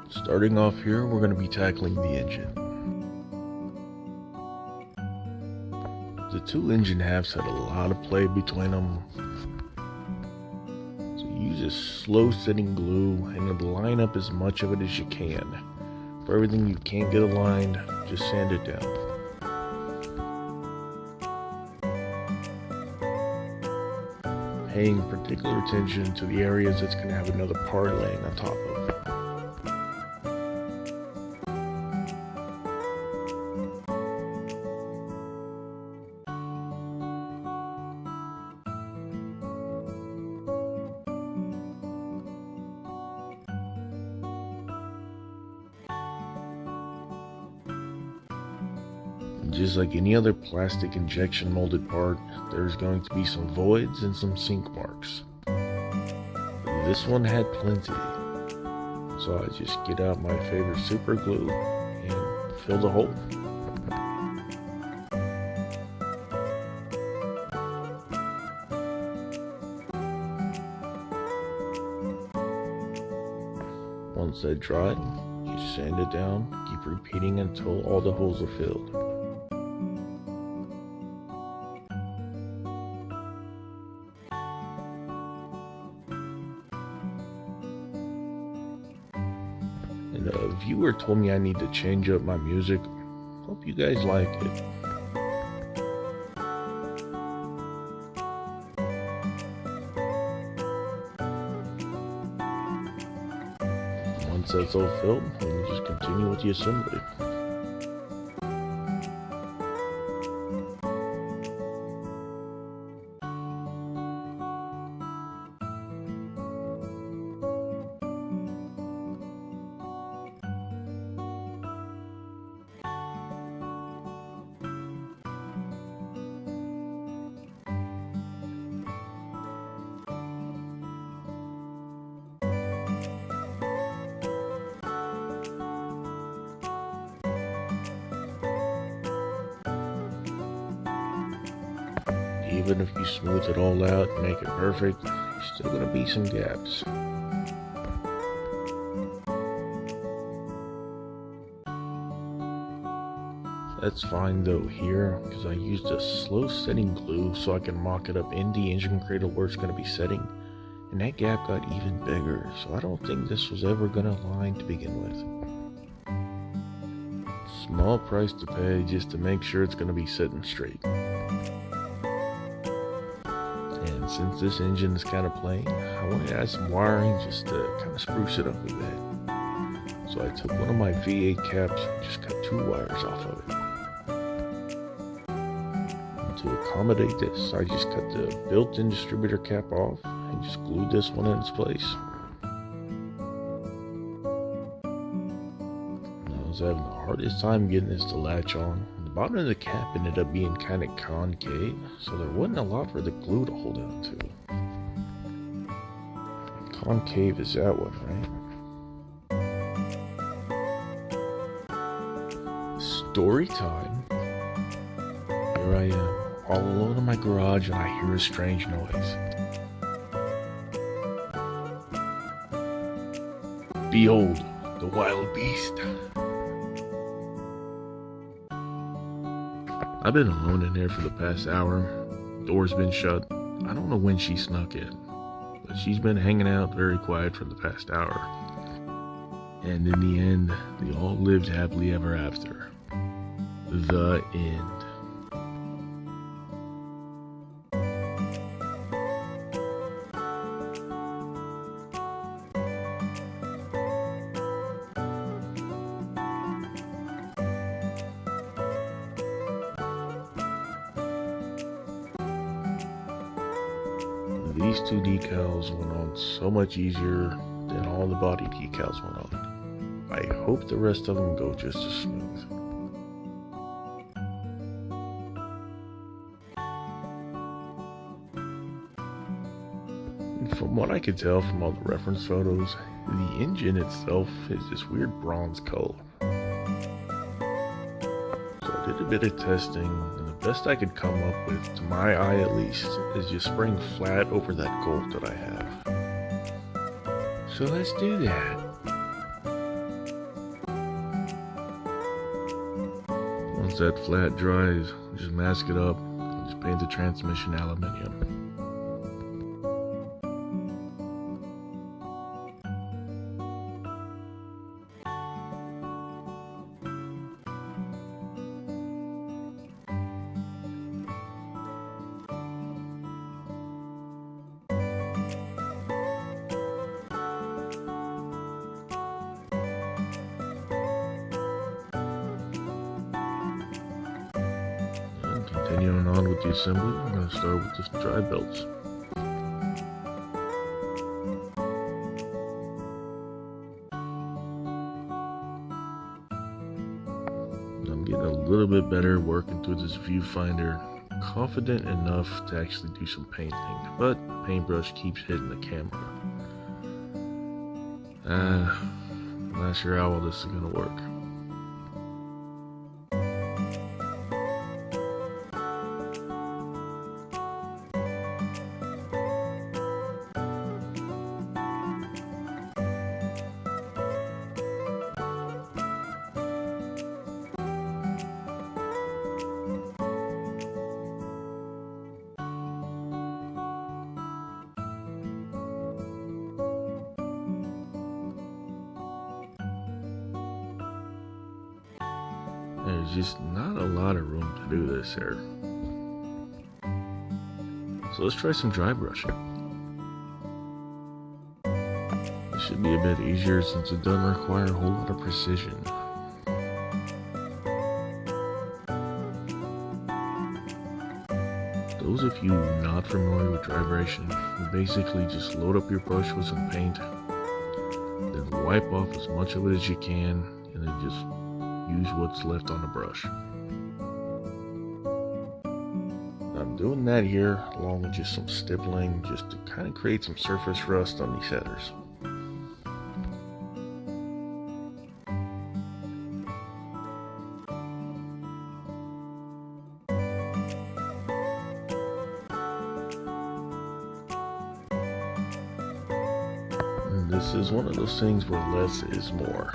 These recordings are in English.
Starting off here, we're going to be tackling the engine. The two engine halves had a lot of play between them, so use a slow setting glue and line up as much of it as you can. For everything you can't get aligned, just sand it down. Paying particular attention to the areas that's going to have another part laying on top of. Just like any other plastic injection molded part, there's going to be some voids and some sink marks. This one had plenty, so I just get out my favorite super glue and fill the hole. Once that dried, you sand it down, keep repeating until all the holes are filled. And a viewer told me I need to change up my music. Hope you guys like it. Once that's all filled, we just continue with the assembly. Even if you smooth it all out and make it perfect, there's still going to be some gaps. That's fine though here, because I used a slow setting glue so I can mock it up in the engine cradle where it's going to be setting, and that gap got even bigger, so I don't think this was ever going to align to begin with. Small price to pay just to make sure it's going to be sitting straight. And since this engine is kind of plain, I want to add some wiring just to kind of spruce it up a bit. So I took one of my V8 caps and just cut 2 wires off of it. And to accommodate this, I just cut the built-in distributor cap off and just glued this one in its place. And I was having the hardest time getting this to latch on. The bottom of the cap ended up being kind of concave, so there wasn't a lot for the glue to hold on to. Concave is that one, right? Story time. Here I am, all alone in my garage, and I hear a strange noise. Behold, the wild beast. I've been alone in there for the past hour. Door's been shut. I don't know when she snuck in, but she's been hanging out very quiet for the past hour. And in the end, they all lived happily ever after. The end. These 2 decals went on so much easier than all the body decals went on. I hope the rest of them go just as smooth. And from what I could tell from all the reference photos, the engine itself is this weird bronze color. So I did a bit of testing, and the best I could come up with, to my eye at least, is just spraying flat over that gold that I have. So let's do that. once that flat dries, just mask it up and just paint the transmission aluminium. Continuing on with the assembly, I'm going to start with the drive belts. I'm getting a little bit better working through this viewfinder, confident enough to actually do some painting, but the paintbrush keeps hitting the camera. I'm not sure how all this is going to work. There's just not a lot of room to do this here. So let's try some dry brushing. It should be a bit easier since it doesn't require a whole lot of precision. Those of you not familiar with dry brushing, you basically just load up your brush with some paint, then wipe off as much of it as you can, and then just use what's left on the brush. I'm doing that here along with just some stippling, just to kind of create some surface rust on these headers. And this is one of those things where less is more.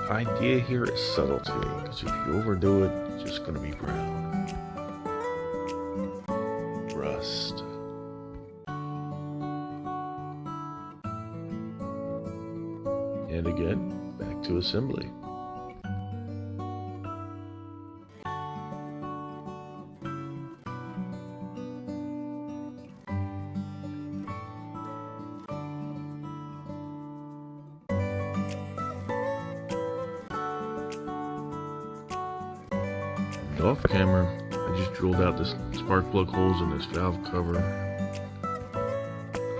The idea here is subtlety, because if you overdo it, it's just going to be brown. Rust. And again, back to assembly. Off camera, I just drilled out this spark plug holes in this valve cover.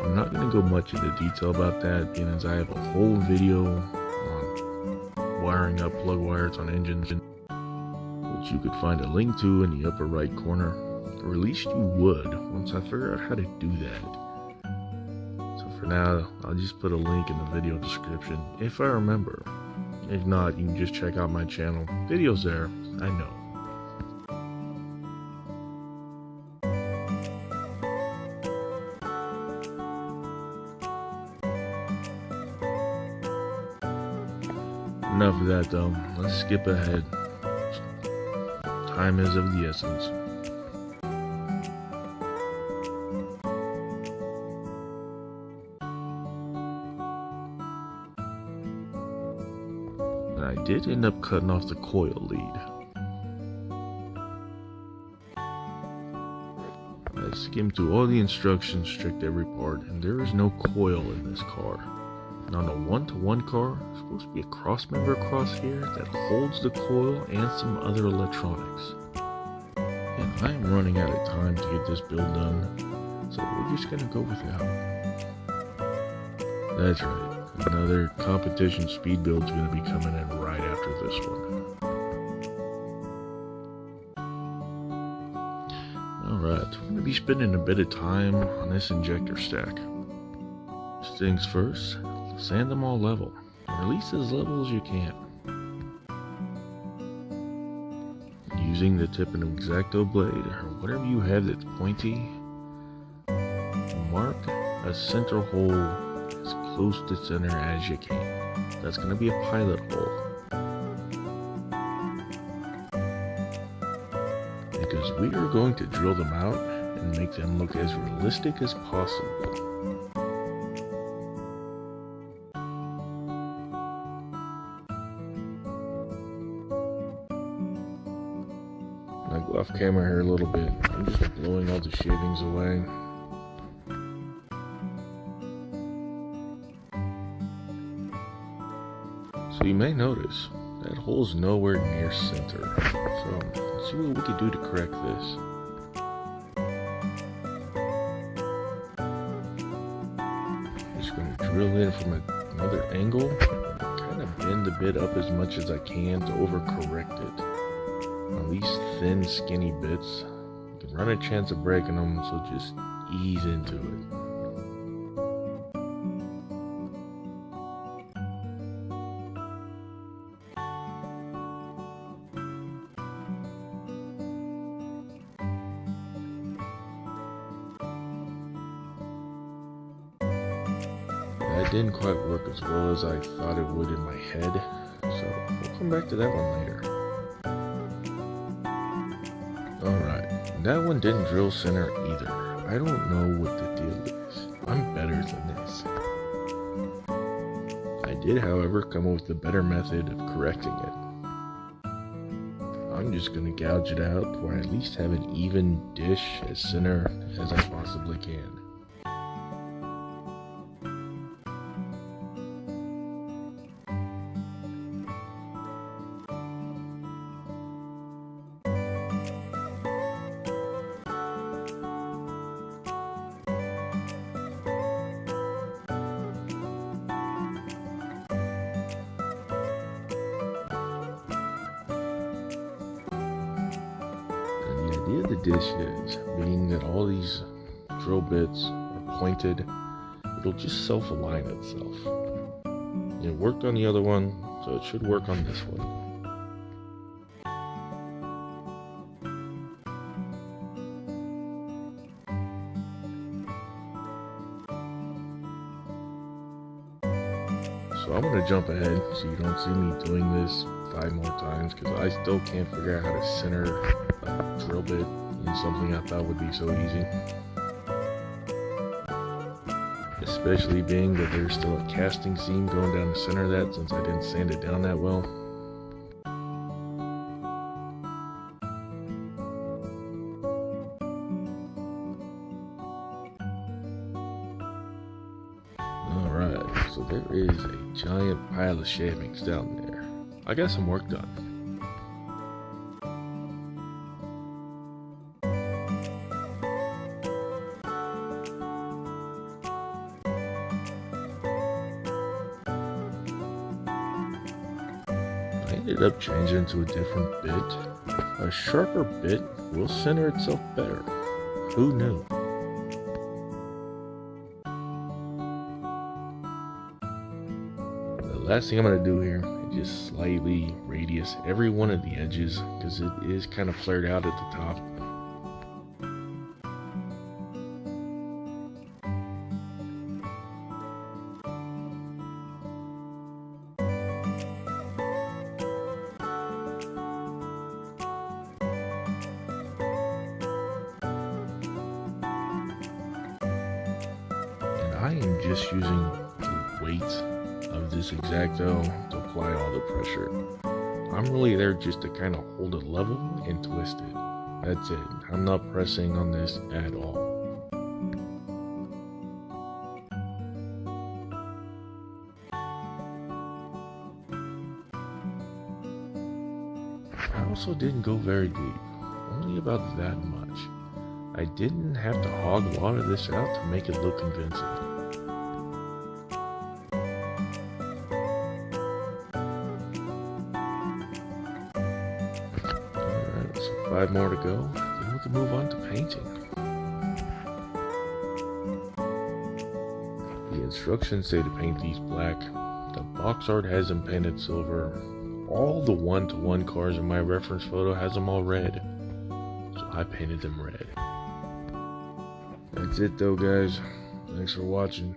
I'm not going to go much into detail about that, being as I have a whole video on wiring up plug wires on engines, which you could find a link to in the upper right corner, or at least you would once I figure out how to do that. So for now, I'll just put a link in the video description if I remember. If not, you can just check out my channel. Video's there, I know. Enough of that though, let's skip ahead. Time is of the essence. And I did end up cutting off the coil lead. I skimmed through all the instructions, checked every part, and there is no coil in this car. And on a one-to-one car, there's supposed to be a cross member across here that holds the coil and some other electronics. And I'm running out of time to get this build done, so we're just gonna go without. That's right, another competition speed build's gonna be coming in right after this one. Alright, we're gonna be spending a bit of time on this injector stack. First things first, sand them all level, or at least as level as you can. Using the tip of an X-Acto blade, or whatever you have that's pointy, mark a center hole as close to center as you can. That's going to be a pilot hole. we are going to drill them out and make them look as realistic as possible. I go off camera here a little bit. I'm just blowing all the shavings away. So you may notice that hole's nowhere near center. So let's see what we can do to correct this. Just going to drill in from another angle, kind of bend the bit up as much as I can to overcorrect it. Now these thin, skinny bits, you can run a chance of breaking them, so just ease into it. That didn't quite work as well as I thought it would in my head, so we'll come back to that one later. Alright, that one didn't drill center either. I don't know what the deal is. I'm better than this. I did, however, come up with a better method of correcting it. I'm just going to gouge it out where I at least have an even dish as center as I possibly can. The idea of the dish is, being that all these drill bits are pointed, it'll just self-align itself. It worked on the other one, so it should work on this one. So I'm going to jump ahead so you don't see me doing this 5 more times, because I still can't figure out how to center a drill bit in something I thought would be so easy. Especially being that there's still a casting seam going down the center of that, since I didn't sand it down that well. Alright, so there is a giant pile of shavings down there. I got some work done. I ended up changing to a different bit. A sharper bit will center itself better. Who knew? The last thing I'm going to do here is just slightly radius every one of the edges, because it is kind of flared out at the top. I am just using the weight of this Injector to apply all the pressure. I'm really there just to kind of hold it level and twist it. That's it. I'm not pressing on this at all. I also didn't go very deep, only about that much. I didn't have to hog water this out to make it look convincing. Alright, so 5 more to go, then we can move on to painting. The instructions say to paint these black. The box art has them painted silver. All the 1-to-1 cars in my reference photo has them all red, so I painted them red. That's it though, guys. Thanks for watching.